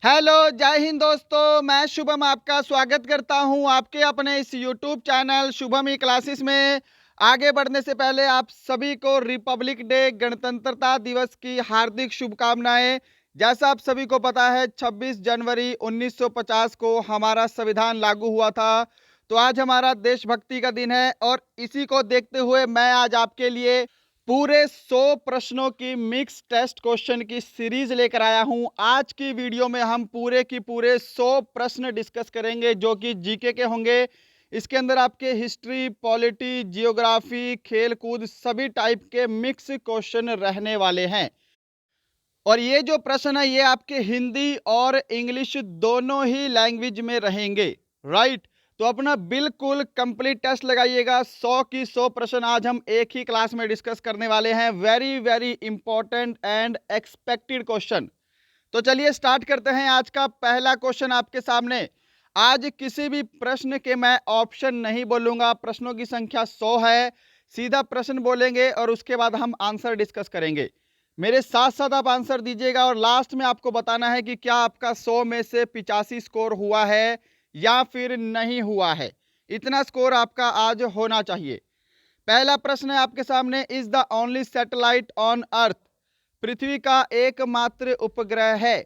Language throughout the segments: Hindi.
हेलो, जय हिंद दोस्तों। मैं शुभम आपका स्वागत करता हूं आपके अपने इस यूट्यूब चैनल शुभम ई क्लासेस में। आगे बढ़ने से पहले आप सभी को रिपब्लिक डे गणतंत्रता दिवस की हार्दिक शुभकामनाएं। जैसा आप सभी को पता है 26 जनवरी 1950 को हमारा संविधान लागू हुआ था। तो आज हमारा देशभक्ति का दिन है और इसी को देखते हुए मैं आज आपके लिए पूरे 100 प्रश्नों की मिक्स टेस्ट क्वेश्चन की सीरीज लेकर आया हूं। आज की वीडियो में हम पूरे की पूरे 100 प्रश्न डिस्कस करेंगे जो कि जीके के होंगे। इसके अंदर आपके हिस्ट्री, पॉलिटी, जियोग्राफी, खेल कूद सभी टाइप के मिक्स क्वेश्चन रहने वाले हैं। और ये जो प्रश्न है ये आपके हिंदी और इंग्लिश दोनों ही लैंग्वेज में रहेंगे, राइट। तो अपना बिल्कुल कंप्लीट टेस्ट लगाइएगा। 100 की 100 प्रश्न आज हम एक ही क्लास में डिस्कस करने वाले हैं। Very very important and expected question. तो चलिए स्टार्ट करते हैं। आज का पहला क्वेश्चन आपके सामने। आज किसी भी प्रश्न के मैं ऑप्शन नहीं बोलूंगा। प्रश्नों की संख्या 100 है। सीधा प्रश्न बोलेंगे और उसके बाद हम आंसर डिस्कस करेंगे। मेरे साथ साथ आप आंसर दीजिएगा और लास्ट में आपको बताना है कि क्या आपका 100 में से 85 स्कोर हुआ है या फिर नहीं हुआ है। इतना स्कोर आपका आज होना चाहिए। पहला प्रश्न है आपके सामने। Is the only satellite on earth, पृथ्वी का एकमात्र उपग्रह है।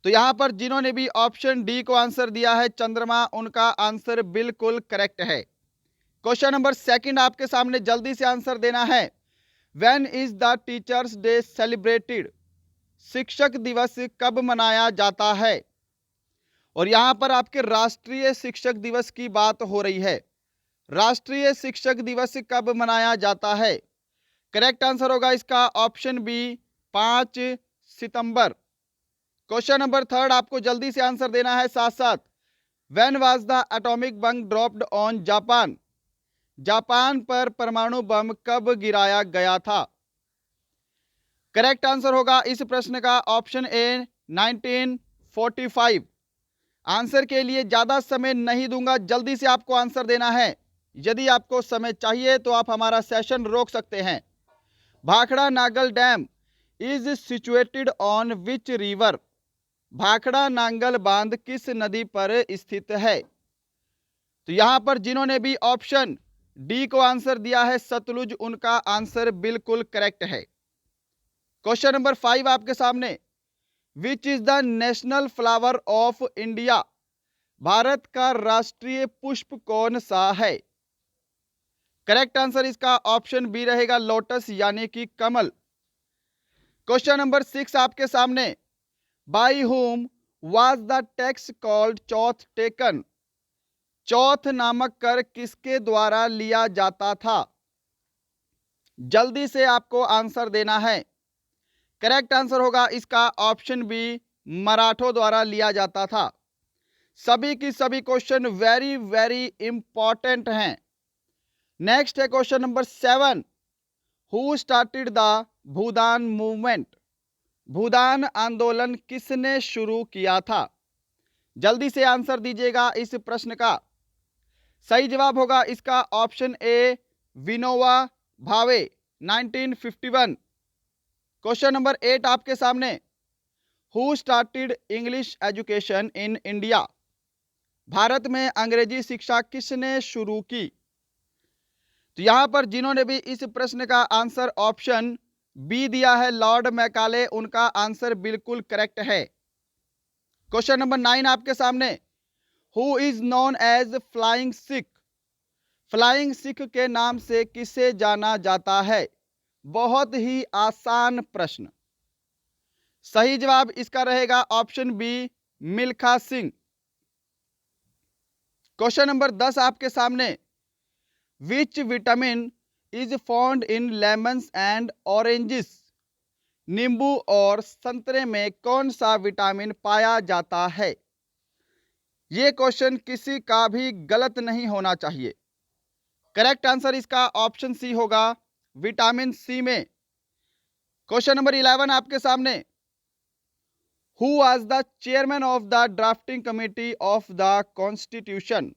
तो यहां पर जिन्होंने भी ऑप्शन डी को आंसर दिया है चंद्रमा, उनका आंसर बिल्कुल करेक्ट है। क्वेश्चन नंबर सेकंड आपके सामने, जल्दी से आंसर देना है। When is the teachers day celebrated, शिक्षक दिवस कब मनाया जाता है। और यहां पर आपके राष्ट्रीय शिक्षक दिवस की बात हो रही है। राष्ट्रीय शिक्षक दिवस कब मनाया जाता है। करेक्ट आंसर होगा इसका ऑप्शन बी, 5 सितंबर। क्वेश्चन नंबर थर्ड आपको जल्दी से आंसर देना है साथ साथ। When was the atomic bomb dropped on Japan, Japan पर परमाणु बम कब गिराया गया था। करेक्ट आंसर होगा इस प्रश्न का ऑप्शन ए, 1945। आंसर के लिए ज्यादा समय नहीं दूंगा, जल्दी से आपको आंसर देना है। यदि आपको समय चाहिए तो आप हमारा सेशन रोक सकते हैं। Bhakra Nangal dam is situated on which river, Bhakra Nangal बांध किस नदी पर स्थित है। तो यहां पर जिन्होंने भी ऑप्शन डी को आंसर दिया है सतलुज, उनका आंसर बिल्कुल करेक्ट है। क्वेश्चन नंबर 5 आपके सामने। विच is the national flower of India, Bharat का राष्ट्रीय पुष्प कौन सा है। करेक्ट आंसर इसका ऑप्शन बी रहेगा, लोटस यानी कि कमल। क्वेश्चन नंबर 6 आपके सामने। By whom was the tax called chauth taken, चौथ नामक कर किसके द्वारा लिया जाता था। जल्दी से आपको आंसर देना है। करेक्ट आंसर होगा इसका ऑप्शन बी, मराठों द्वारा लिया जाता था। सभी की सभी क्वेश्चन वेरी वेरी इंपॉर्टेंट हैं। नेक्स्ट है question number 7। Who started the Bhoodan movement, Bhoodan आंदोलन किसने शुरू किया था। जल्दी से आंसर दीजिएगा इस प्रश्न का। सही जवाब होगा इसका option A, Vinoba Bhave, 1951। Question number 8 आपके सामने। Who started English education in India, Bharat में अंग्रेजी शिक्षा किसने शुरू की। तो यहां पर जिन्होंने भी इस प्रश्न का आंसर ऑप्शन बी दिया है लॉर्ड मैकाले, उनका आंसर बिल्कुल करेक्ट है। क्वेश्चन नंबर 9 आपके सामने। Who is known as flying Sikh, flying Sikh के नाम से किसे जाना जाता है। बहुत ही आसान प्रश्न। सही जवाब इसका रहेगा option B, Milkha Singh. Question number 10 आपके सामने। Which vitamin is found in lemons and oranges, नींबू और संतरे में कौन सा विटामिन पाया जाता है। यह क्वेश्चन किसी का भी गलत नहीं होना चाहिए। करेक्ट आंसर इसका ऑप्शन सी होगा, विटामिन सी में। क्वेश्चन नंबर 11 आपके सामने। Who was the chairman of the drafting committee of the constitution,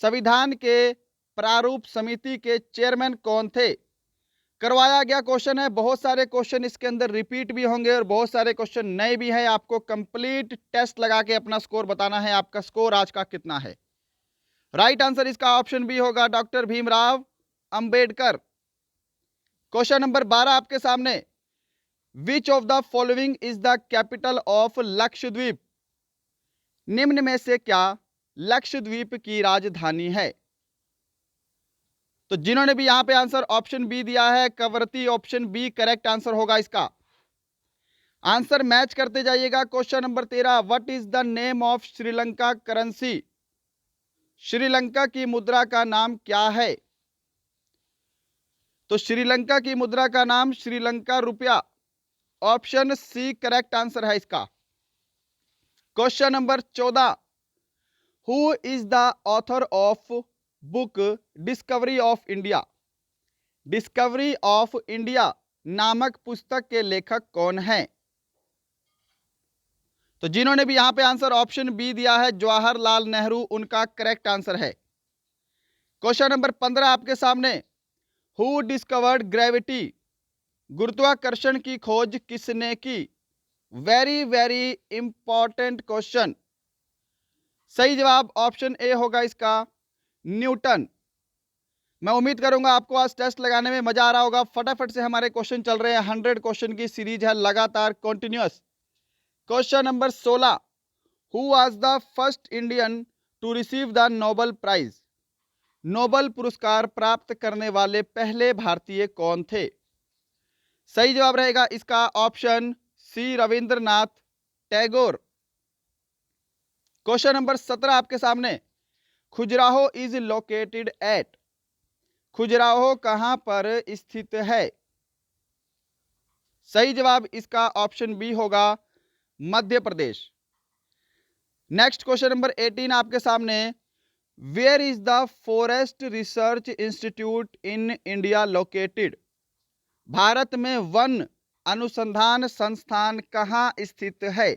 संविधान के प्रारूप समिति के चेयरमैन कौन थे। करवाया गया क्वेश्चन है। बहुत सारे क्वेश्चन इसके अंदर रिपीट भी होंगे और बहुत सारे क्वेश्चन नए भी हैं। आपको कंप्लीट टेस्ट लगा के अपना स्कोर बताना है, आपका स्कोर आज का कितना है। राइट आंसर इसका ऑप्शन बी होगा, doctor Bhimrao Ambedkar. Question number 12 आपके सामने, विच of the following is the capital of Lakshadweep? निम्न में से क्या लक्षद्वीप की राजधानी है? तो जिन्होंने भी यहां पे आंसर ऑप्शन बी दिया है, Kavaratti, option B correct answer होगा इसका। आंसर मैच करते जाइएगा। Question number 13, what is the name of Sri Lanka currency? Sri Lanka की मुद्रा का नाम क्या है? तो श्रीलंका की मुद्रा का नाम श्रीलंका रुपया, ऑप्शन सी करेक्ट आंसर है इसका। Question number 14, who is the author of book discovery of India? Discovery of India नामक पुस्तक के लेखक कौन हैं? तो जिन्होंने भी यहां पे आंसर ऑप्शन बी दिया है, जवाहरलाल नेहरू, उनका करेक्ट आंसर है। क्वेश्चन नंबर 15 आपके सामने, हु डिस्कवर्ड ग्रेविटी? गुरुत्वाकर्षण की खोज किसने की? Very very important question. सही जवाब ऑप्शन ए होगा इसका, न्यूटन। मैं उम्मीद करूंगा आपको आज टेस्ट लगाने में मजा आ रहा होगा। फटाफट से हमारे क्वेश्चन चल रहे हैं, 100 क्वेश्चन की सीरीज है, लगातार continuous. Question number 16, who was the first Indian to receive the Nobel prize? Nobel पुरस्कार प्राप्त करने वाले पहले भारतीय कौन थे? सही जवाब रहेगा इसका option C, Rabindranath Tagore. Question number 17 आपके सामने, Khajuraho is located at? Khajuraho कहां पर स्थित है? सही जवाब इसका ऑप्शन बी होगा, Madhya Pradesh. Next question number 18 आपके सामने, where is the forest research institute in India located? Bharat में वन अनुसंधान संस्थान कहां स्थित है?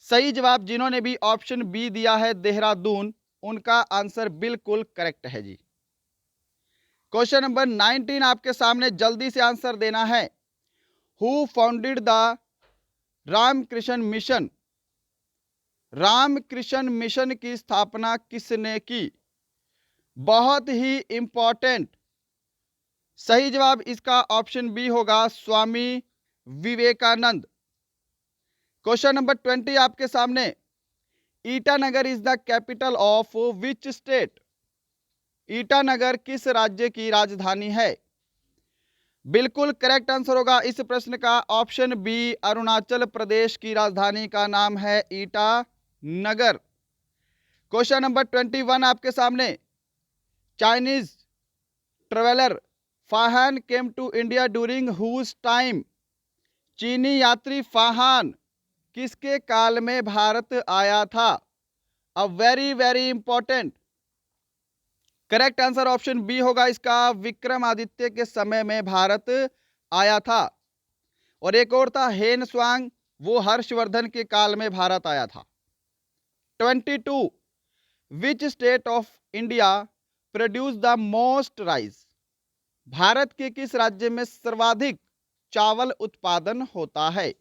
सही जवाब जिन्होंने भी ऑप्शन बी दिया है, देहरादून, उनका आंसर बिल्कुल करेक्ट है जी। क्वेश्चन नंबर 19 आपके सामने, जल्दी से आंसर देना है। Who founded the Ramakrishna mission? Ramakrishna mission की स्थापना किसने की? बहुत ही इंपॉर्टेंट। सही जवाब इसका ऑप्शन बी होगा, स्वामी विवेकानंद। क्वेश्चन नंबर 20 आपके सामने, Itanagar is the capital of which state? Itanagar किस राज्य की राजधानी है? बिल्कुल करेक्ट आंसर होगा इस प्रश्न का ऑप्शन बी, अरुणाचल प्रदेश की राजधानी का नाम है ईटानगर। क्वेश्चन नंबर 21 आपके सामने, Chinese traveller Fahien came to India during whose time? चीनी यात्री फाहान किसके काल में भारत आया था? A very very important. Correct answer option B होगा इसका, विक्रमादित्य के समय में भारत आया था। और एक और था हेन स्वांग, वो हर्षवर्धन के काल में भारत आया था। 22, विच state of India produce the most rice? Bharat के किस राज्य में सर्वाधिक चावल उत्पादन होता है?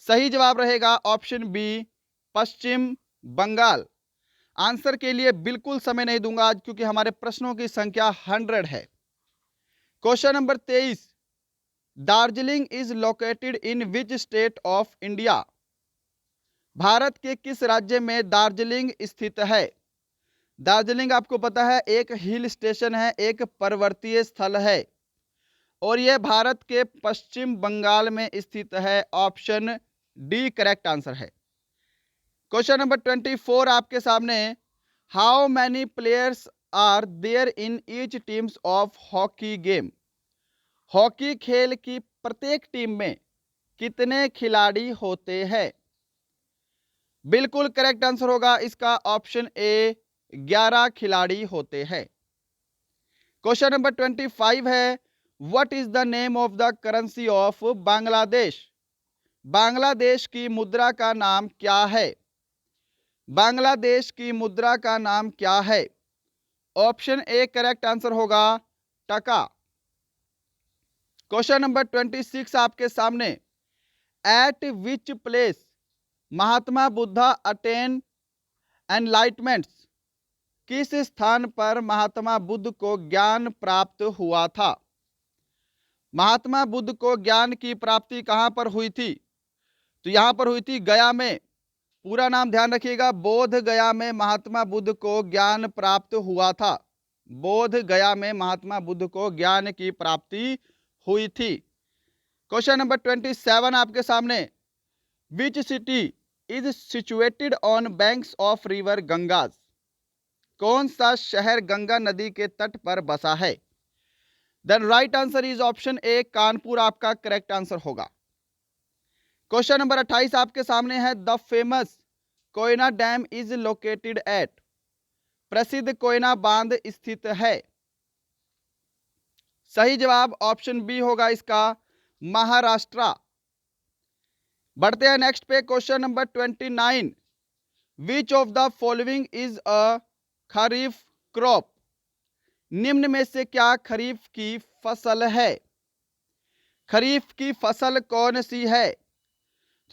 सही जवाब रहेगा ऑप्शन बी, पश्चिम बंगाल। आंसर के लिए बिल्कुल समय नहीं दूंगा आज, क्योंकि हमारे प्रश्नों की संख्या 100 है। Question number 23, Darjeeling is located in which state of India? Bharat के किस राज्य में दार्जिलिंग स्थित है? दार्जिलिंग आपको पता है एक हिल स्टेशन है, एक पर्वतीय स्थल है, और यह भारत के पश्चिम बंगाल में स्थित है। ऑप्शन डी करेक्ट आंसर है। क्वेश्चन नंबर 24 आपके सामने, how many players are there in each teams of hockey game? Hockey खेल की प्रत्येक टीम में कितने खिलाड़ी होते हैं? बिल्कुल करेक्ट आंसर होगा इसका ऑप्शन ए, 11 खिलाड़ी होते हैं। क्वेश्चन नंबर 25 है, what is the name of the currency of Bangladesh? Bangladesh की मुद्रा का नाम क्या है? बांग्लादेश की मुद्रा का नाम क्या है? ऑप्शन ए करेक्ट आंसर होगा, टका। क्वेश्चन नंबर 26 आपके सामने, eight which place Mahatma Buddha attain enlightenment, किस स्थान पर महात्मा बुद्ध को ज्ञान प्राप्त हुआ था। महात्मा बुद्ध को ज्ञान की प्राप्ति कहां पर हुई थी? तो यहां पर हुई थी गया में। पूरा नाम ध्यान रखिएगा, बोध गया में महात्मा बुद्ध को ज्ञान प्राप्त हुआ था। बोध गया में महात्मा बुद्ध को ज्ञान की प्राप्ति हुई थी। क्वेश्चन नंबर 27 आपके सामने, which city is situated on banks of river Ganges, कौन सा शहर गंगा नदी के तट पर बसा है? Then right answer is option A, Kanpur आपका करेक्ट आंसर होगा। क्वेश्चन नंबर 28 आपके सामने है, the famous Koyna dam is located at, प्रसिद्ध कोयना बांध स्थित है। सही जवाब ऑप्शन बी होगा इसका, महाराष्ट्र। बढ़ते हैं नेक्स्ट पे, question number 29, which of the following is a kharif crop, निम्न में से क्या खरीफ की फसल है? खरीफ की फसल कौन सी है?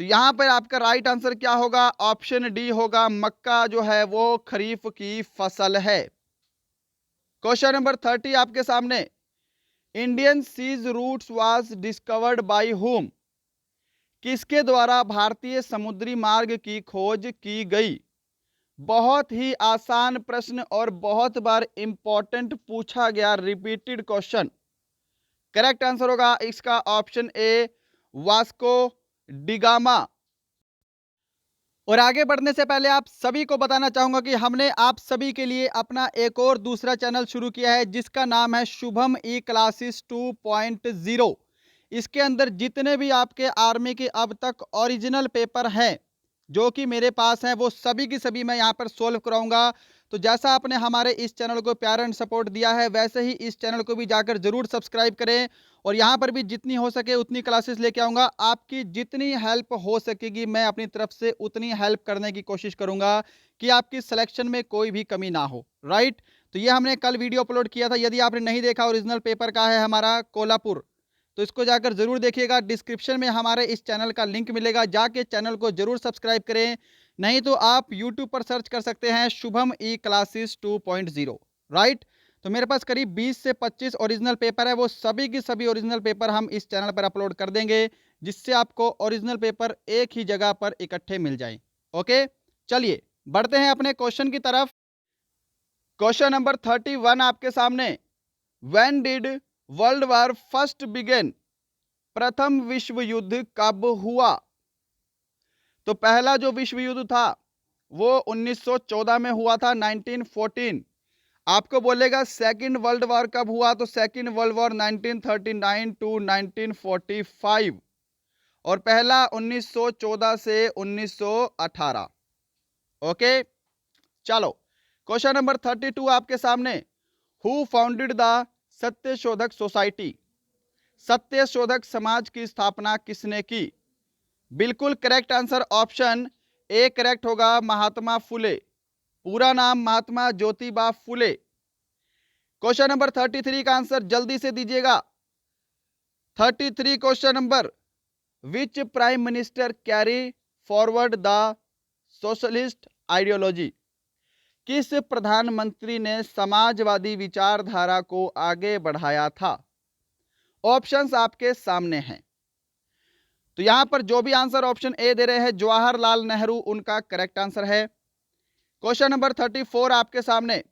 तो यहां पर आपका राइट आंसर क्या होगा? ऑप्शन डी होगा, मक्का जो है वो खरीफ की फसल है। क्वेश्चन नंबर 30 आपके सामने, Indian seas routes was discovered by whom, किसके द्वारा भारतीय समुद्री मार्ग की खोज की गई? बहुत ही आसान प्रश्न और बहुत बार इंपॉर्टेंट पूछा गया रिपीटेड क्वेश्चन। करेक्ट आंसर होगा इसका ऑप्शन ए, वास्को डिगामा। और आगे बढ़ने से पहले आप सभी को बताना चाहूंगा कि हमने आप सभी के लिए अपना एक और दूसरा चैनल शुरू किया है जिसका नाम है शुभम ई क्लासेस 2.0। इसके अंदर जितने भी आपके आर्मी के अब तक ओरिजिनल पेपर हैं जो कि मेरे पास हैं, वो सभी की सभी मैं यहाँ पर सोल्व कराऊंगा। तो जैसा आपने हमारे इस चैनल को प्यार एंड सपोर्ट दिया है, वैसे ही इस चैनल को भी जाकर जरूर सब्सक्राइब करें और यहाँ पर भी जितनी हो सके उतनी क्लासेस लेके आऊँगा। आपकी जितनी हेल्प हो सकेगी मैं अपनी तरफ से उतनी हेल्प करने की कोशिश करूँगा कि आपकी सिलेक्शन में कोई भी कमी ना हो। राइट, तो ये हमने कल वीडियो अपलोड किया था, यदि आपने नहीं देखा, ओरिजिनल पेपर का है हमारा कोल्हापुर, तो इसको जाकर जरूर देखिएगा। डिस्क्रिप्शन में हमारे इस चैनल का लिंक मिलेगा, जाके चैनल को जरूर सब्सक्राइब करें। नहीं तो आप यूट्यूब पर सर्च कर सकते हैं शुभम ई क्लासेस 2.0। राइट, तो मेरे पास करीब 20 से 25 ओरिजिनल पेपर है, वो सभी की सभी ओरिजिनल पेपर हम इस चैनल पर अपलोड कर देंगे जिससे आपको ओरिजिनल पेपर एक ही जगह पर इकट्ठे मिल जाएं। ओके, चलिए बढ़ते हैं अपने क्वेश्चन की तरफ। क्वेश्चन नंबर 31 आपके सामने, when did world war first begin, प्रथम विश्व युद्ध कब हुआ? तो पहला जो विश्व युद्ध था वो 1914 में हुआ था, 1914। आपको बोलेगा सेकंड वर्ल्ड वॉर कब हुआ? तो सेकंड वर्ल्ड वॉर 1939 टू 1945 और पहला 1914 से 1918। ओके, चलो क्वेश्चन नंबर 32 आपके सामने, who founded the Satyashodhak society, Satyashodhak Samaj की स्थापना किसने की? बिल्कुल correct answer option A correct होगा, महात्मा फुले। पूरा नाम महात्मा ज्योतिबा फुले। क्वेश्चन नंबर 33 का आंसर जल्दी से दीजिएगा। 33 question number, which prime minister carry forward the socialist ideology, किस प्रधानमंत्री ने समाजवादी विचारधारा को आगे बढ़ाया था? ऑप्शंस आपके सामने हैं, तो यहां पर जो भी आंसर ऑप्शन ए दे रहे हैं जवाहरलाल नेहरू उनका करेक्ट आंसर है। क्वेश्चन नंबर 34 आपके सामने,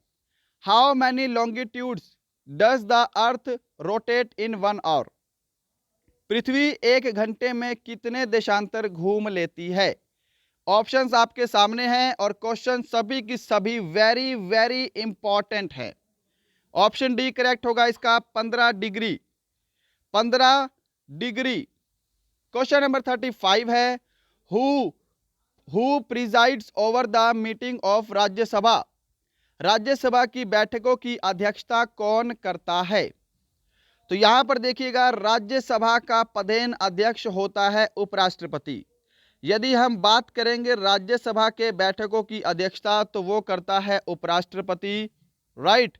how many longitudes does the earth rotate in 1 hour, पृथ्वी 1 घंटे में कितने देशांतर घूम लेती है? ऑप्शंस आपके सामने हैं और क्वेश्चन सभी की सभी वेरी वेरी इंपॉर्टेंट है। ऑप्शन डी करेक्ट होगा इसका, 15 डिग्री। 15 डिग्री। क्वेश्चन नंबर 35 है, who presides over the meeting of Rajya Sabha, Rajya Sabha की बैठकों की अध्यक्षता कौन करता है? तो यहां पर देखिएगा, राज्यसभा का पदेन अध्यक्ष होता है उपराष्ट्रपति। यदि हम बात करेंगे राज्यसभा के बैठकों की अध्यक्षता तो वो करता है उपराष्ट्रपति। राइट,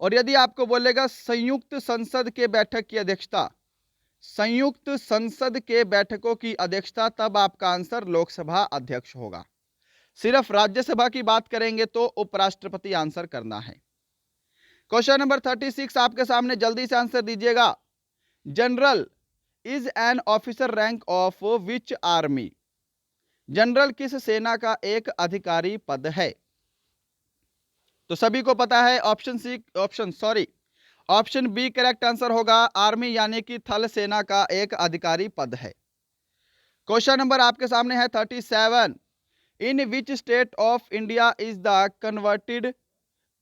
और यदि आपको बोलेगा संयुक्त संसद के बैठक की अध्यक्षता, संयुक्त संसद के बैठकों की अध्यक्षता, तब आपका आंसर लोकसभा अध्यक्ष होगा। सिर्फ राज्यसभा की बात करेंगे तो उपराष्ट्रपति आंसर करना है। क्वेश्चन नंबर 36 आपके सामने, जल्दी से आंसर दीजिएगा। General is an officer rank of which army? General किस सेना का एक अधिकारी पद है? तो सभी को पता है ऑप्शन बी करेक्ट आंसर होगा, आर्मी यानी कि थल सेना का एक अधिकारी पद है। क्वेश्चन नंबर आपके सामने है 37, in which state of India is the converted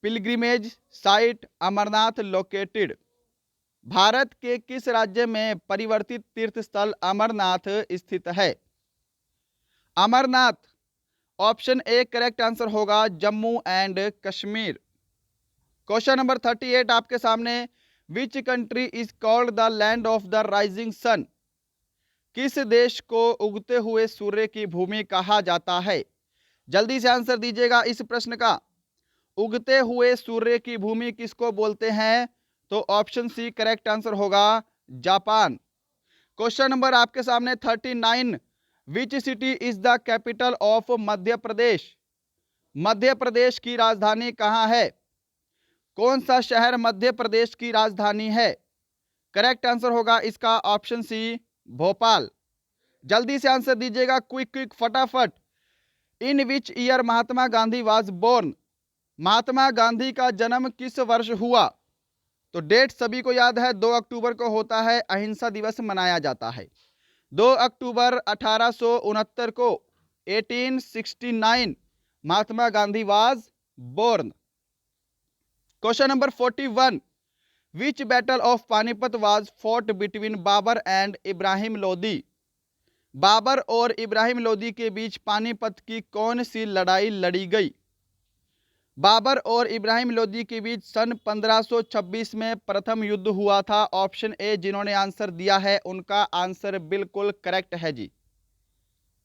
pilgrimage site Amarnath located? भारत के किस राज्य में परिवर्तित तीर्थ स्थल अमरनाथ स्थित है? Amarnath, option A correct answer होगा, Jammu and Kashmir. Question number 38 आपके सामने, which country is called the land of the rising sun? किस देश को उगते हुए सूर्य की भूमि कहा जाता है? जल्दी से आंसर दीजिएगा इस प्रश्न का। उगते हुए सूर्य की भूमि किसको बोलते हैं? तो ऑप्शन सी करेक्ट आंसर होगा, जापान। क्वेश्चन नंबर आपके सामने 39, which city is the capital of Madhya Pradesh? Madhya Pradesh की राजधानी कहाँ है? कौन सा शहर मध्य प्रदेश की राजधानी है? करेक्ट आंसर होगा इसका ऑप्शन सी, भोपाल। जल्दी से आंसर दीजिएगा, क्विक फटाफट। In which year Mahatma Gandhi was born? Mahatma Gandhi का जन्म किस वर्ष हुआ? तो डेट सभी को याद है, 2 अक्टूबर को होता है, अहिंसा दिवस मनाया जाता है। 2 अक्टूबर 1869 को 1869 Mahatma Gandhi was born. Question number 41, which battle of Panipat was fought between Babur and Ibrahim Lodi? Babur और इब्राहिम लोदी के बीच पानीपत की कौन सी लड़ाई लड़ी गई? बाबर और इब्राहिम लोदी के बीच सन 1526 में प्रथम युद्ध हुआ था। ऑप्शन ए जिन्होंने आंसर दिया है उनका आंसर बिल्कुल करेक्ट है जी।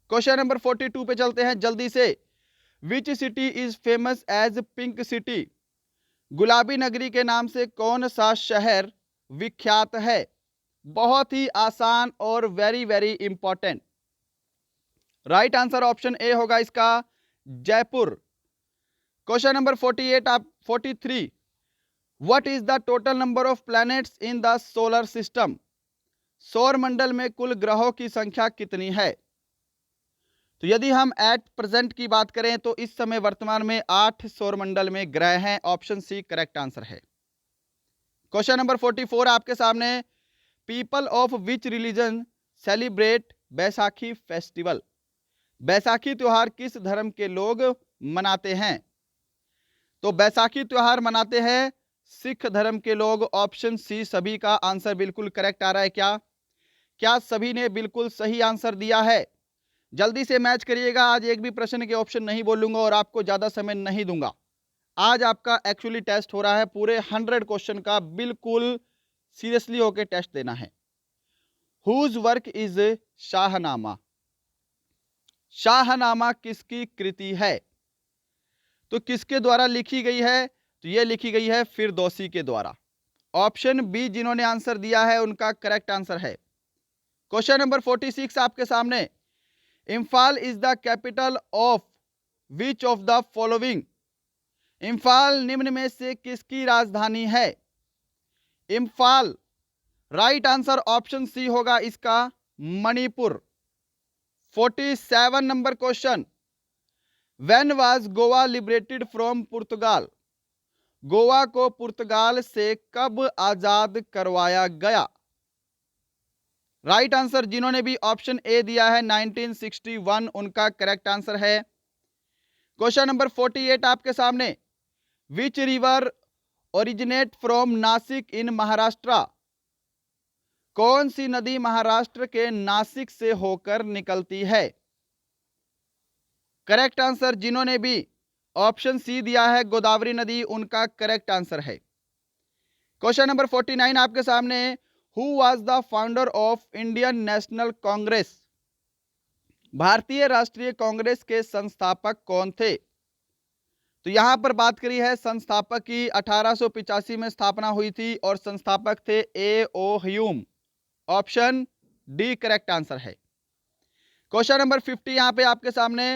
क्वेश्चन नंबर 42 पे चलते हैं जल्दी से। Which city is famous as pink city? गुलाबी नगरी के नाम से कौन सा शहर विख्यात है? बहुत ही आसान और very very important. Right answer option A होगा इसका, Jaipur. Question number 43, what is the total number of planets in the solar system? सौर मंडल में कुल ग्रहों की संख्या कितनी है? तो यदि हम एट प्रेजेंट की बात करें तो इस समय वर्तमान में 8 सौर मंडल में ग्रह हैं। ऑप्शन सी करेक्ट आंसर है। क्वेश्चन नंबर 44 आपके सामने, people of which religion celebrate Baisakhi festival? Baisakhi त्योहार किस धर्म के लोग मनाते हैं? तो बैसाखी त्योहार मनाते हैं सिख धर्म के लोग। ऑप्शन सी, सभी का आंसर बिल्कुल करेक्ट आ रहा है। क्या सभी ने बिल्कुल सही आंसर दिया है? जल्दी से मैच करिएगा। आज एक भी प्रश्न के ऑप्शन नहीं बोलूंगा और आपको ज्यादा समय नहीं दूंगा। आज आपका एक्चुअली टेस्ट हो रहा है, पूरे 100 क्वेश्चन का बिल्कुल सीरियसली होकर टेस्ट देना है। Whose work is Shahnama? Shahnama किसकी कृति है? तो किसके द्वारा लिखी गई है? तो यह लिखी गई है फिरदौसी के द्वारा। ऑप्शन बी जिन्होंने आंसर दिया है उनका करेक्ट आंसर है। क्वेश्चन नंबर 46 आपके सामने, Imphal is the capital of which of the following? Imphal निम्न में से किसकी राजधानी है? Imphal, right answer option C होगा इसका, Manipur. 47 number question, when was Goa liberated from Portugal? Goa को पुर्तगाल से कब आजाद करवाया गया? राइट आंसर जिन्होंने भी ऑप्शन ए दिया है 1961 उनका करेक्ट आंसर है। क्वेश्चन नंबर 48 आपके सामने, which river originate from Nashik in Maharashtra? कौन सी नदी महाराष्ट्र के नासिक से होकर निकलती है? करेक्ट आंसर जिन्होंने भी ऑप्शन सी दिया है गोदावरी नदी, उनका करेक्ट आंसर है। क्वेश्चन नंबर 49 आपके सामने, who was the founder of Indian national Congress? भारतीय राष्ट्रीय कांग्रेस के संस्थापक कौन थे? तो यहां पर बात करी है संस्थापक की, 1885 में स्थापना हुई थी और संस्थापक थे A O Hume. Option D correct answer है। क्वेश्चन नंबर 50 यहां पे आपके सामने,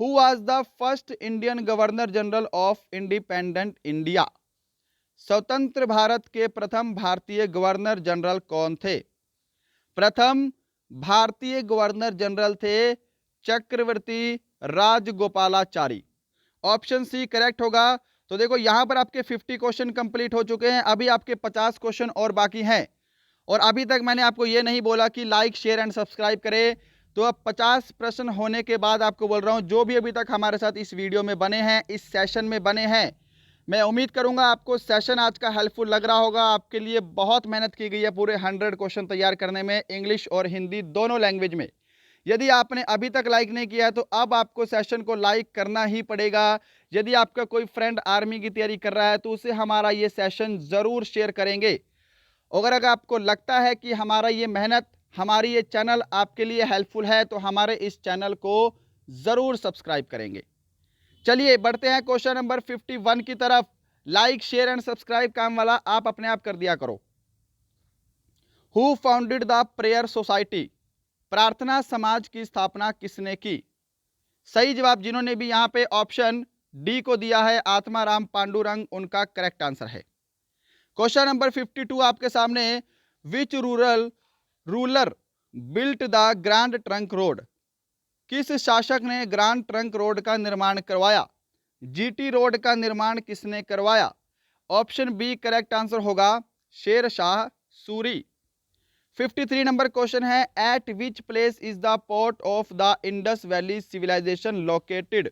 who was the first Indian governor general of independent India? स्वतंत्र भारत के प्रथम भारतीय गवर्नर जनरल कौन थे? प्रथम भारतीय गवर्नर जनरल थे चक्रवर्ती राजगोपालाचारी। ऑप्शन सी करेक्ट होगा। तो देखो यहां पर आपके 50 क्वेश्चन कंप्लीट हो चुके हैं, अभी आपके 50 क्वेश्चन और बाकी हैं। और अभी तक मैंने आपको ये नहीं बोला कि लाइक शेयर एंड सब्सक्राइब करें। तो अब 50 प्रश्न होने के बाद आपको बोल रहा हूं, जो भी अभी तक हमारे साथ इस वीडियो में बने हैं, इस सेशन में बने हैं, मैं उम्मीद करूंगा आपको सेशन आज का हेल्पफुल लग रहा होगा। आपके लिए बहुत मेहनत की गई है पूरे 100 क्वेश्चन तैयार करने में, इंग्लिश और हिंदी दोनों लैंग्वेज में। यदि आपने अभी तक लाइक नहीं किया है तो अब आपको सेशन को लाइक करना ही पड़ेगा। यदि आपका कोई फ्रेंड आर्मी की तैयारी कर रहा है तो उसे हमारा ये सेशन ज़रूर शेयर करेंगे। अगर आपको लगता है कि हमारा ये मेहनत, हमारी ये चैनल आपके लिए हेल्पफुल है तो हमारे इस चैनल को ज़रूर सब्सक्राइब करेंगे। चलिए बढ़ते हैं क्वेश्चन नंबर 51 की तरफ। लाइक शेयर एंड सब्सक्राइब काम वाला आप अपने आप कर दिया करो। Who founded the prayer society? प्रार्थना समाज की स्थापना किसने की? सही जवाब जिन्होंने भी यहां पे ऑप्शन डी को दिया है, आत्माराम पांडुरंग, उनका करेक्ट आंसर है। क्वेश्चन नंबर 52 आपके सामने, which ruler built the grand trunk road? किस शासक ने ग्रैंड ट्रंक रोड का निर्माण करवाया? जीटी रोड का निर्माण किसने करवाया? ऑप्शन बी करेक्ट आंसर होगा, शेर शाह सूरी। 53 नंबर क्वेश्चन है, at which place is the port of the Indus valley civilization located?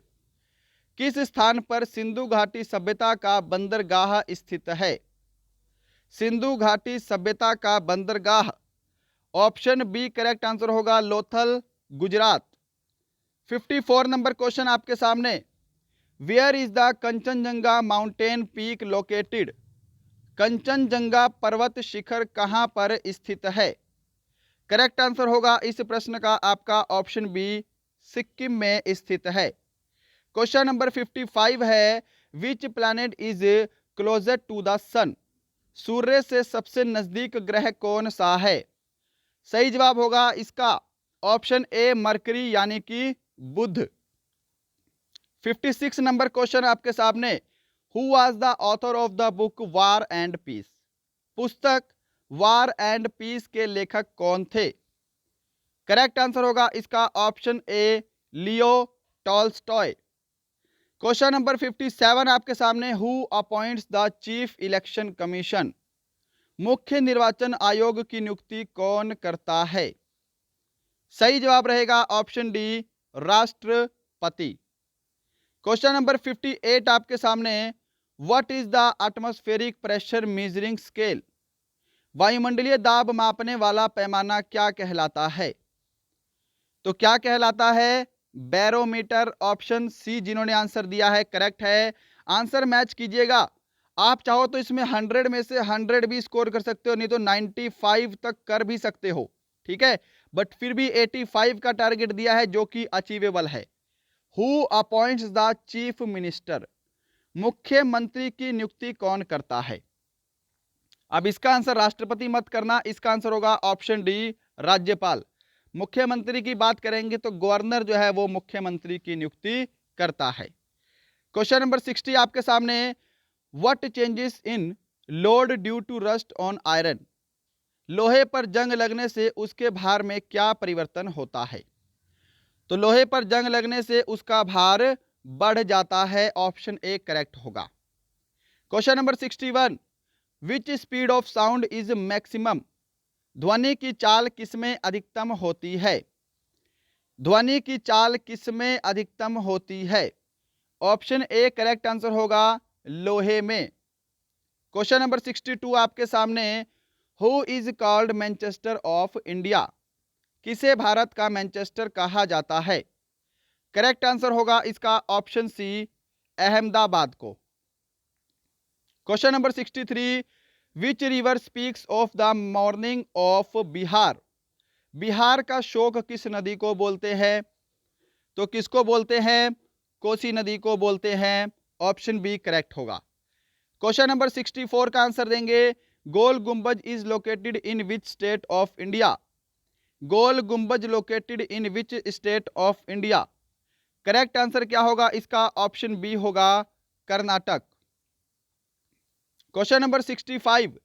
किस स्थान पर सिंधु घाटी सभ्यता का बंदरगाह स्थित है? सिंधु घाटी सभ्यता का बंदरगाह, ऑप्शन बी करेक्ट आंसर होगा, लोथल, गुजरात। 54 नंबर क्वेश्चन आपके सामने, where is the Kanchenjunga mountain peak located? Kanchenjunga पर्वत शिखर कहां पर स्थित है? करेक्ट आंसर होगा इस प्रश्न का आपका ऑप्शन बी, सिक्किम में स्थित है। क्वेश्चन नंबर 55 है, which planet is closer to the sun? सूर्य से सबसे नजदीक ग्रह कौन सा है? सही जवाब होगा इसका ऑप्शन ए, मरकरी यानी कि बुध। 56 नंबर क्वेश्चन आपके सामने, who was the author of the book war and peace? पुस्तक वार एंड पीस के लेखक कौन थे? करेक्ट आंसर होगा इसका option A, Leo Tolstoy. Question number 57 आपके सामने, who appoints the chief election commission? मुख्य निर्वाचन आयोग की नियुक्ति कौन करता है? सही जवाब रहेगा ऑप्शन डी, राष्ट्रपति। क्वेश्चन नंबर 58 आपके सामने, what is the atmospheric pressure measuring scale? वायुमंडलीय दाब मापने वाला पैमाना क्या कहलाता है? तो क्या कहलाता है? बैरोमीटर। ऑप्शन सी जिन्होंने आंसर दिया है करेक्ट है। आंसर मैच कीजिएगा, आप चाहो तो इसमें 100 में से 100 भी स्कोर कर सकते हो, नहीं तो 95 तक कर भी सकते हो, ठीक है। बट फिर भी 85 का टारगेट दिया है जो कि अचीवेबल है। Who appoints the chief minister? मुख्यमंत्री की नियुक्ति कौन करता है? अब इसका आंसर राष्ट्रपति मत करना, इसका आंसर होगा ऑप्शन डी, राज्यपाल। मुख्यमंत्री की बात करेंगे तो गवर्नर जो है वो मुख्यमंत्री की नियुक्ति करता है। क्वेश्चन नंबर 60 आपके सामने, what changes in load due to rust on iron? लोहे पर जंग लगने से उसके भार में क्या परिवर्तन होता है? तो लोहे पर जंग लगने से उसका भार बढ़ जाता है, ऑप्शन ए करेक्ट होगा। Question number 61, which speed of sound is maximum? ध्वनि की चाल किसमें अधिकतम होती है? ध्वनि की चाल किसमें अधिकतम होती है? ऑप्शन ए करेक्ट आंसर होगा, लोहे में। क्वेश्चन नंबर 62 आपके सामने, who is called Manchester of India? किसे भारत का मैनचेस्टर कहा जाता है? करेक्ट आंसर होगा इसका ऑप्शन सी, अहमदाबाद को। Question number 63, which river speaks of the morning of Bihar? Bihar का शोक किस नदी को बोलते हैं? तो किसको बोलते हैं? कोसी नदी को बोलते हैं, ऑप्शन बी करेक्ट होगा। क्वेश्चन नंबर 64 का आंसर देंगे, Gol Gumbaz is located in which state of India? Gol Gumbaz located in which state of India? Correct answer क्या होगा इसका? ऑप्शन बी होगा Karnataka. Question number 65,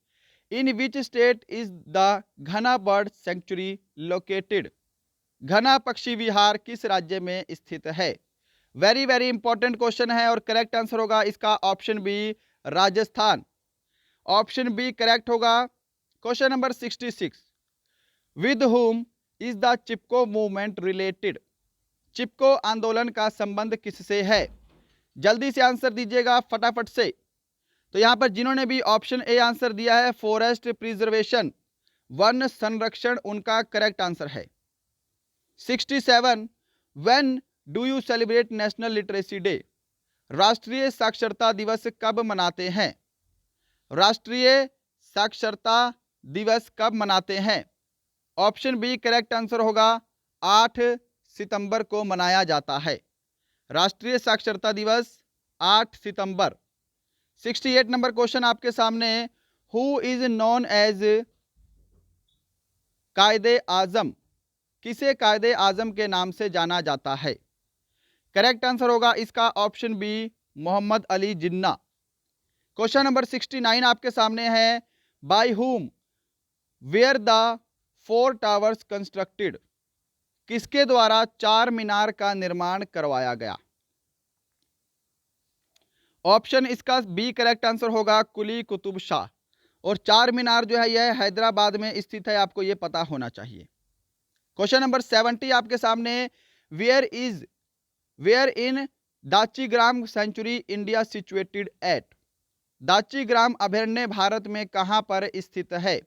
in which state is the Ghana bird sanctuary located? Ghana पक्षी विहार किस राज्य में स्थित है? वेरी वेरी इंपॉर्टेंट क्वेश्चन है और करेक्ट आंसर होगा इसका option B Rajasthan. Option B correct होगा। Question number 66, with whom is the Chipko movement related? Chipko आंदोलन का संबंध किससे है? जल्दी से आंसर दीजिएगा फटाफट से। तो यहां पर जिन्होंने भी ऑप्शन ए आंसर दिया है फॉरेस्ट प्रिजर्वेशन, वन संरक्षण, उनका करेक्ट आंसर है। 67, when do you celebrate national literacy day? राष्ट्रीय साक्षरता दिवस कब मनाते हैं? राष्ट्रीय साक्षरता दिवस कब मनाते हैं? ऑप्शन बी करेक्ट आंसर होगा 8 सितंबर को मनाया जाता है। राष्ट्रीय साक्षरता दिवस 8 सितंबर। 68 नंबर क्वेश्चन आपके सामने, हु इज नोन एज कायदे आजम? किसे कायदे आजम के नाम से जाना जाता है? करेक्ट आंसर होगा इसका option B Mohammad Ali Jinnah. Question number 69 आपके सामने है, by whom where the 4 towers constructed? किसके द्वारा 4 मीनार का निर्माण करवाया गया? ऑप्शन इसका बी करेक्ट आंसर होगा कुली कुतुब शाह। और 4 मीनार जो है यह हैदराबाद में स्थित है, आपको यह पता होना चाहिए। क्वेश्चन नंबर 70 आपके सामने, where in Dachigam sanctuary India situated at? Dachigam अभयारण्य भारत में कहां पर स्थित है?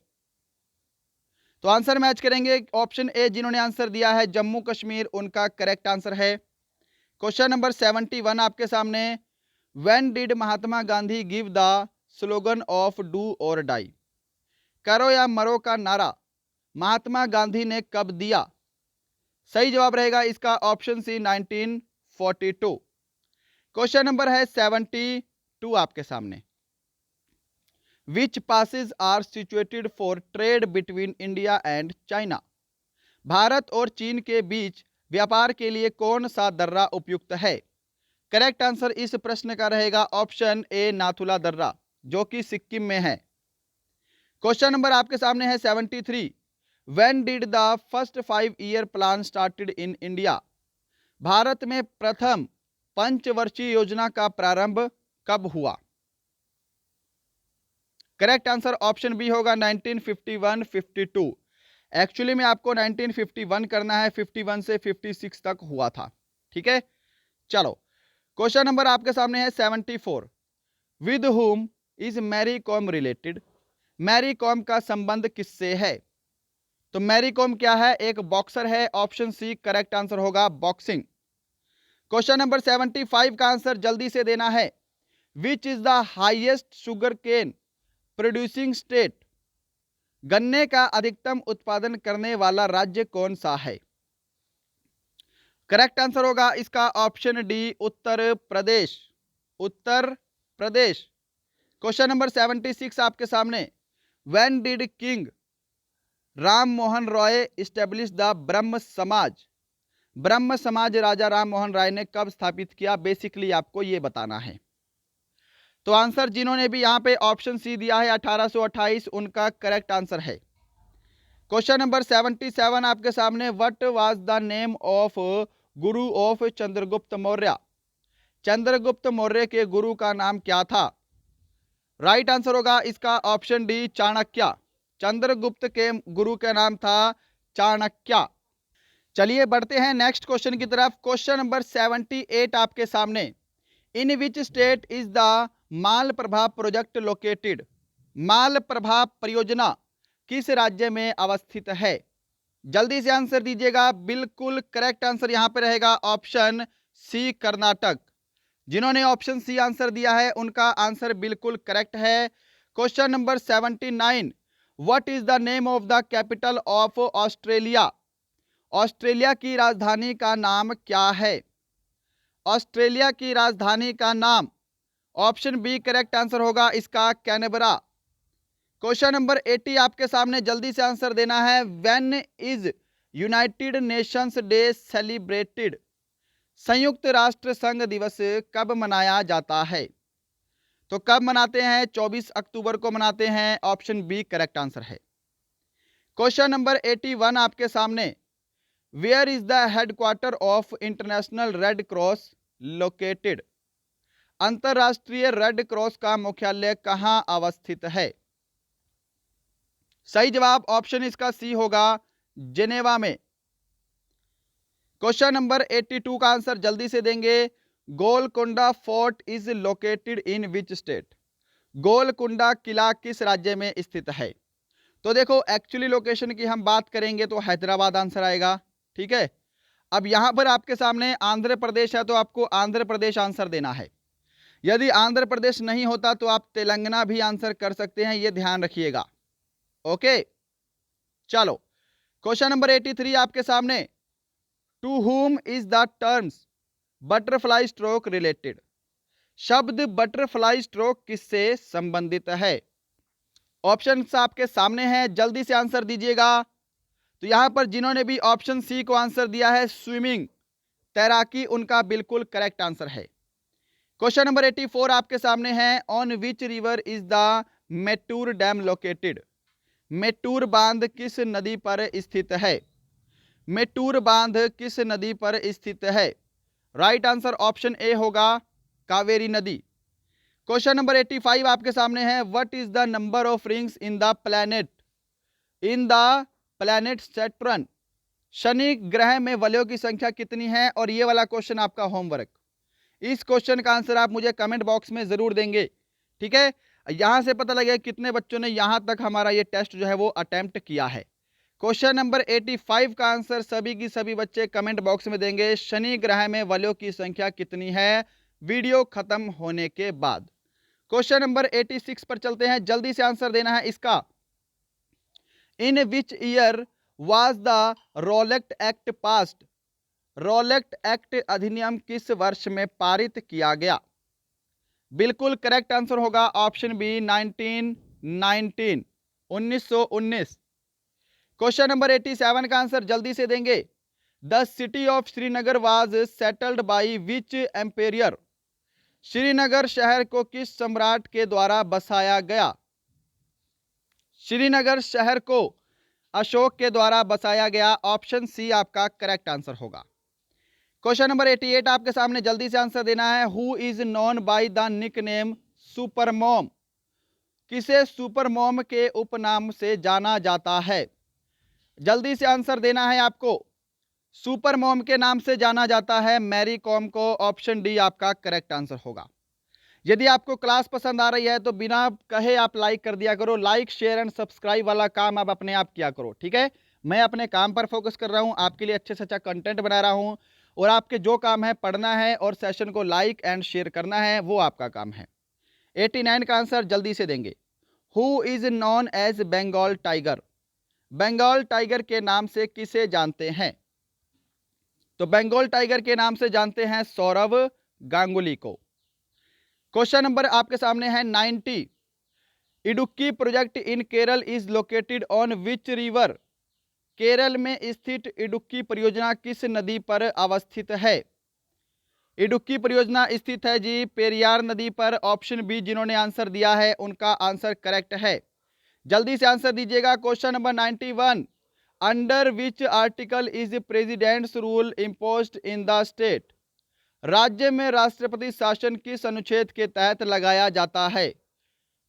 तो आंसर मैच करेंगे। ऑप्शन ए जिन्होंने आंसर दिया है जम्मू कश्मीर, उनका करेक्ट आंसर है। क्वेश्चन नंबर 71 आपके सामने, when did Mahatma Gandhi give the slogan of do or die? करो या मरो का नारा महात्मा गांधी ने कब दिया? सही जवाब रहेगा इसका ऑप्शन सी 1942। क्वेश्चन नंबर है 72 आपके सामने, which passes are situated for trade between India and China? भारत और चीन के बीच व्यापार के लिए कौन सा दर्रा उपयुक्त है? करेक्ट आंसर इस प्रश्न का रहेगा ऑप्शन ए नाथुला दर्रा, जो कि सिक्किम में है। क्वेश्चन नंबर आपके सामने है 73, when did the first 5 year plan started in India? Bharat में प्रथम पंचवर्षीय योजना का प्रारंभ कब हुआ? करेक्ट आंसर ऑप्शन बी होगा 1951-52। एक्चुअली में आपको 1951 करना है, 51 से 56 तक हुआ था। ठीक है, चलो क्वेश्चन नंबर आपके सामने है 74, with whom is Mary Kom related? Mary Kom का संबंध किससे है? तो मैरी कॉम क्या है? एक बॉक्सर है। ऑप्शन सी करेक्ट आंसर होगा बॉक्सिंग। क्वेश्चन नंबर 75 का आंसर जल्दी से देना है, which is the highest sugar cane producing state? गन्ने का अधिकतम उत्पादन करने वाला राज्य कौन सा है? करेक्ट आंसर होगा इसका option D Uttar Pradesh. Uttar Pradesh. Question number 76 आपके सामने, when did king Ram Mohan Roy establish the ब्रह्म समाज? ब्रह्म समाज राजा राम मोहन राय ने कब स्थापित किया? बेसिकली आपको यह बताना है। तो आंसर जिन्होंने भी यहां पे ऑप्शन सी दिया है 1828, उनका करेक्ट आंसर है। क्वेश्चन नंबर 77 आपके सामने, what was the name of Guru of Chandragupta Maurya? Chandragupta Maurya के गुरु का नाम क्या था? राइट आंसर होगा इसका ऑप्शन डी चाणक्य। चंद्रगुप्त के गुरु का नाम था चाणक्य। चलिए बढ़ते हैं नेक्स्ट क्वेश्चन की तरफ। क्वेश्चन नंबर 78 आपके सामने, in which state is the Mal Prabha project located? Mal Prabha परियोजना किस राज्य में अवस्थित है? जल्दी से आंसर दीजिएगा। बिल्कुल करेक्ट आंसर यहां पे रहेगा ऑप्शन सी कर्नाटक। जिन्होंने ऑप्शन सी आंसर दिया है उनका आंसर बिल्कुल करेक्ट है। Question number 79, what is the name of the capital of Australia? Australia की राजधानी का नाम क्या है? ऑस्ट्रेलिया की राजधानी का नाम, ऑप्शन बी करेक्ट आंसर होगा इसका कैनबरा। क्वेश्चन नंबर 80 आपके सामने, जल्दी से आंसर देना है। When is United Nations day celebrated? संयुक्त राष्ट्र संघ दिवस कब मनाया जाता है? तो कब मनाते हैं? 24 अक्टूबर को मनाते हैं। ऑप्शन बी करेक्ट आंसर है। क्वेश्चन नंबर 81 आपके सामने, where is the headquarter of international red cross located? अंतरराष्ट्रीय रेड क्रॉस का मुख्यालय कहां अवस्थित है? सही जवाब ऑप्शन इसका सी होगा, जेनेवा में। क्वेश्चन नंबर 82 का आंसर जल्दी से देंगे। Golconda fort is located in which state? Golconda किला किस राज्य में स्थित है? तो देखो, एक्चुअली लोकेशन की हम बात करेंगे तो हैदराबाद आंसर आएगा। ठीक है, अब यहां पर आपके सामने आंध्र प्रदेश है तो आपको आंध्र प्रदेश आंसर देना है। यदि आंध्र प्रदेश नहीं होता तो आप तेलंगाना भी आंसर कर सकते हैं, यह ध्यान रखिएगा। ओके, चलो क्वेश्चन नंबर 83 आपके सामने, to whom is the terms butterfly stroke related? शब्द बटरफ्लाई स्ट्रोक किससे संबंधित है? ऑप्शंस आपके सामने हैं, जल्दी से आंसर दीजिएगा। तो यहां पर जिन्होंने भी ऑप्शन सी को आंसर दिया है, स्विमिंग, तैराकी, उनका बिल्कुल करेक्ट आंसर है। क्वेश्चन नंबर 84 आपके सामने है, on which river is the Mettur dam located? Mettur बांध किस नदी पर स्थित है? मेट्टूर बांध किस नदी पर स्थित है? राइट आंसर ऑप्शन ए होगा, कावेरी नदी। क्वेश्चन नंबर 85 आपके सामने है, what is the number of rings in the planet Saturn? Shani ग्रह में वलयों की संख्या कितनी है? और ये वाला क्वेश्चन आपका होमवर्क, इस क्वेश्चन का आंसर आप मुझे कमेंट बॉक्स में जरूर देंगे। ठीक है, यहां से पता लगेगा कितने बच्चों ने यहां तक हमारा ये टेस्ट जो है वो अटेम्प्ट किया है। क्वेश्चन नंबर 85 का आंसर सभी की सभी बच्चे कमेंट बॉक्स में देंगे, शनि ग्रह में वलयों की संख्या कितनी है, वीडियो खत्म होने के बाद। क्वेश्चन नंबर 86 पर चलते हैं, जल्दी से आंसर देना है इसका। In which year was the Rowlatt act passed? Rowlatt act अधिनियम किस वर्ष में पारित किया गया? बिल्कुल करेक्ट आंसर होगा ऑप्शन बी, 1919, 1919। क्वेश्चन नंबर 87 का आंसर जल्दी से देंगे। The city of Srinagar was settled by which emperor? Srinagar शहर को किस सम्राट के द्वारा बसाया गया? श्रीनगर शहर को अशोक के द्वारा बसाया गया। ऑप्शन सी आपका करेक्ट आंसर होगा। क्वेश्चन नंबर 88 आपके सामने, जल्दी से आंसर देना है। Who is known by the nickname super mom? किसे सुपर मॉम के उपनाम से जाना जाता है? जल्दी से आंसर देना है आपको। सुपर मॉम के नाम से जाना जाता है मैरी कॉम को। ऑप्शन डी आपका करेक्ट आंसर होगा। यदि आपको क्लास पसंद आ रही है तो बिना कहे आप लाइक कर दिया करो। लाइक, शेयर एंड सब्सक्राइब वाला काम आप अपने आप किया करो। ठीक है, मैं अपने काम पर फोकस कर रहा हूं, आपके लिए अच्छे से अच्छा कंटेंट बना रहा हूं, और आपके जो काम है पढ़ना है और सेशन को लाइक एंड शेयर करना है, वो आपका काम है। 89 का आंसर जल्दी से देंगे। Who is known as Bengal tiger? Bengal tiger के नाम से किसे जानते हैं? तो बंगाल टाइगर के नाम से जानते हैं सौरव गांगुली को। क्वेश्चन नंबर आपके सामने है 90। Idukki project in Kerala is located on which river? Kerala में स्थित इडुक्की परियोजना किस नदी पर अवस्थित है? इडुक्की परियोजना स्थित है जी पेरियार नदी पर। ऑप्शन बी जिन्होंने आंसर दिया है उनका आंसर करेक्ट है। जल्दी से आंसर दीजिएगा। Question number 91, under which article is presidents rule imposed in the state? राज्य में राष्ट्रपति शासन किस अनुच्छेद के तहत लगाया जाता है?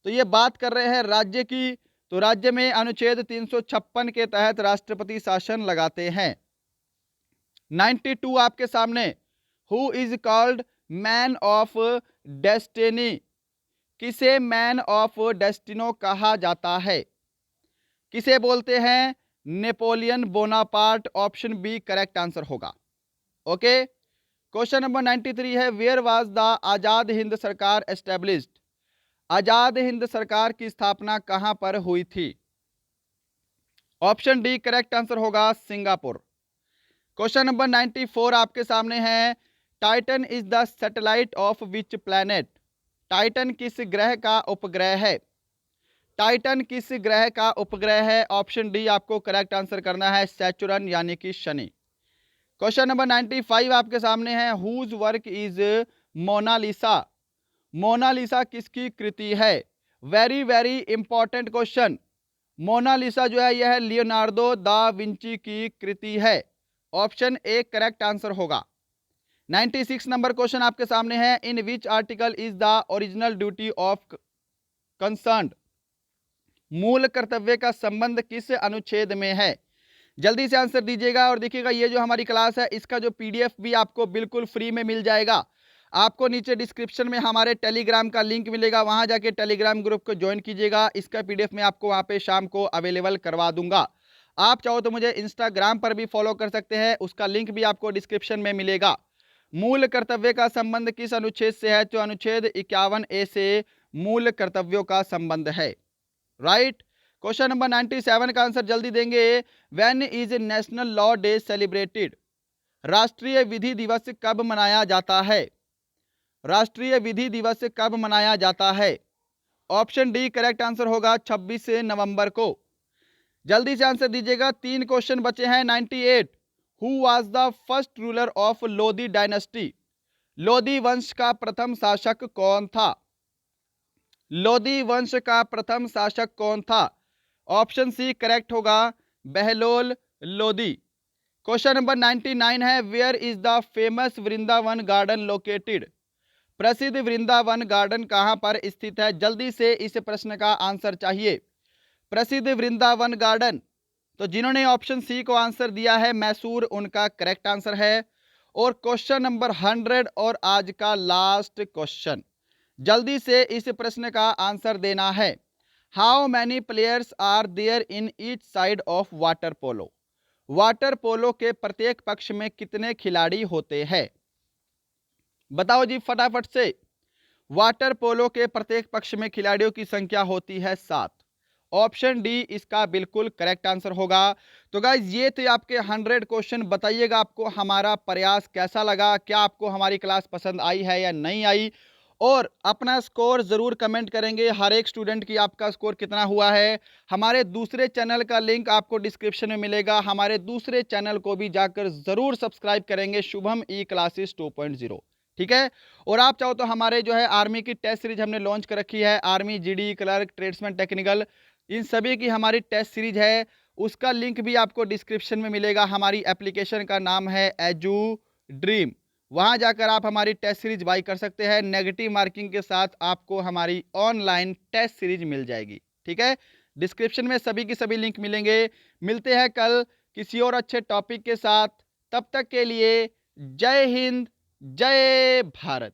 तो ये बात कर रहे हैं राज्य की, तो राज्य में अनुच्छेद 356 के तहत राष्ट्रपति शासन लगाते हैं। 92 आपके सामने, who is called man of destiny? किसे मैन ऑफ डेस्टिनो कहा जाता है? किसे बोलते हैं? Napoleon Bonaparte. Option B correct answer होगा। ओके, क्वेश्चन नंबर 93 है, where was the Azad Hind Sarkar established? आजाद हिंद सरकार की स्थापना कहां पर हुई थी? ऑप्शन डी करेक्ट आंसर होगा, सिंगापुर। क्वेश्चन नंबर 94 आपके सामने है, Titan is the satellite of which planet? Titan किस ग्रह का उपग्रह है? टाइटन किस ग्रह का उपग्रह है? ऑप्शन डी आपको करेक्ट आंसर करना है, सैचुरन यानी कि शनि। क्वेश्चन नंबर 95 आपके सामने है। Whose work is Mona Lisa? Mona Lisa किसकी कृति है? Very very important question. Mona Lisa जो है यह लियोनार्डो दा विंची की कृति है। ऑप्शन ए करेक्ट आंसर होगा। 96 नंबर क्वेश्चन आपके सामने है। In which article is the original duty of concern? मूल कर्तव्य का संबंध किस अनुच्छेद में है? जल्दी से आंसर दीजिएगा। और देखिएगा ये जो हमारी क्लास है इसका जो पीडीएफ भी आपको बिल्कुल फ्री में मिल जाएगा। आपको नीचे डिस्क्रिप्शन में हमारे टेलीग्राम का लिंक मिलेगा, वहां जाके टेलीग्राम ग्रुप को ज्वाइन कीजिएगा। इसका पीडीएफ मैं आपको वहां पे शाम को अवेलेबल करवा दूंगा। आप चाहो तो मुझे इंस्टाग्राम पर भी फॉलो कर सकते हैं, उसका लिंक भी आपको डिस्क्रिप्शन में मिलेगा। मूल कर्तव्य का संबंध किस अनुच्छेद से है? तो अनुच्छेद 51A से मूल कर्तव्यों का संबंध है। राइट। क्वेश्चन नंबर 97 का आंसर जल्दी देंगे। When is national law day celebrated? राष्ट्रीय विधि दिवस कब मनाया जाता है? राष्ट्रीय विधि दिवस कब मनाया जाता है? ऑप्शन डी करेक्ट आंसर होगा 26 नवंबर को। जल्दी से आंसर दीजिएगा, 3 क्वेश्चन बचे हैं। 98 who was the first ruler of Lodhi dynasty? Lodhi वंश का प्रथम शासक कौन था? लोधी वंश का प्रथम शासक कौन था? ऑप्शन सी करेक्ट होगा, बहलोल लोधी। क्वेश्चन नंबर 99 है। Where is the famous Vrindavan garden located? प्रसिद्ध वृंदावन गार्डन कहां पर स्थित है? जल्दी से इस प्रश्न का आंसर चाहिए। प्रसिद्ध वृंदावन गार्डन, तो जिन्होंने ऑप्शन सी को आंसर दिया है मैसूर, उनका करेक्ट आंसर है। और क्वेश्चन नंबर 100 और आज का लास्ट क्वेश्चन, जल्दी से इस प्रश्न का आंसर देना है। How many players are there in each side of water polo? Water polo के प्रत्येक पक्ष में कितने खिलाड़ी होते हैं? बताओ जी फटाफट से। वाटर पोलो के प्रत्येक पक्ष में खिलाड़ियों की संख्या होती है 7। ऑप्शन डी इसका बिल्कुल करेक्ट आंसर होगा। तो गाइज ये थे आपके 100 क्वेश्चन। बताइएगा आपको हमारा प्रयास कैसा लगा, क्या आपको हमारी क्लास पसंद आई है या नहीं आई, और अपना स्कोर जरूर कमेंट करेंगे। हर एक स्टूडेंट की आपका स्कोर कितना हुआ है। हमारे दूसरे चैनल का लिंक आपको डिस्क्रिप्शन में मिलेगा, हमारे दूसरे चैनल को भी जाकर जरूर सब्सक्राइब करेंगे, शुभम ई क्लासेस 2.0। ठीक है। और आप चाहो तो हमारे जो है आर्मी की टेस्ट सीरीज हमने लॉन्च कर रखी है, army, GD, clerk, tradesman, technical, इन सभी की हमारी टेस्ट सीरीज है, उसका लिंक भी आपको डिस्क्रिप्शन में मिलेगा। हमारी एप्लीकेशन का नाम है एजू ड्रीम, वहां जाकर आप हमारी टेस्ट सीरीज बाई कर सकते हैं। नेगेटिव मार्किंग के साथ आपको हमारी ऑनलाइन टेस्ट सीरीज मिल जाएगी। ठीक है, डिस्क्रिप्शन में सभी की सभी लिंक मिलेंगे। मिलते हैं कल किसी और अच्छे टॉपिक के साथ, तब तक के लिए जय हिंद, जय भारत।